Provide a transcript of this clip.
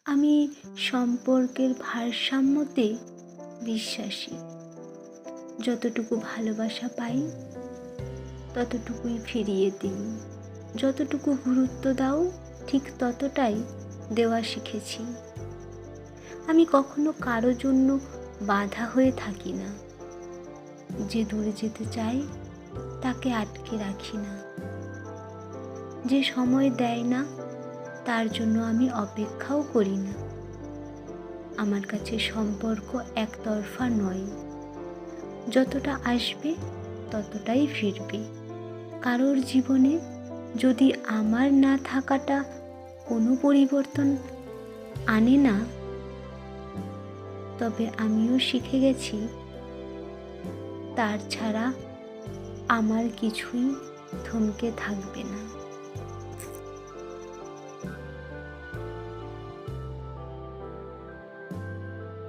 আমি সম্পর্কের ভারসাম্যতে বিশ্বাসী। যতটুকু ভালোবাসা পাই ততটুকুই ফিরিয়ে দিই। যতটুকু গুরুত্ব দাও ঠিক ততটাই দেওয়া শিখেছি। আমি কখনো কারো জন্য বাধা হয়ে থাকি না। যে দূরে যেতে চায় তাকে আটকে রাখি না। যে সময় দেয় না তার জন্য আমি অপেক্ষাও করি না। আমার কাছে সম্পর্ক একতরফা নয়। যতটা আসবে ততটাই ফিরবে। কারোর জীবনে যদি আমার না থাকাটা কোনো পরিবর্তন আনে না, তবে আমিও শিখে গেছি তার ছাড়া আমার কিছুই থমকে থাকবে না।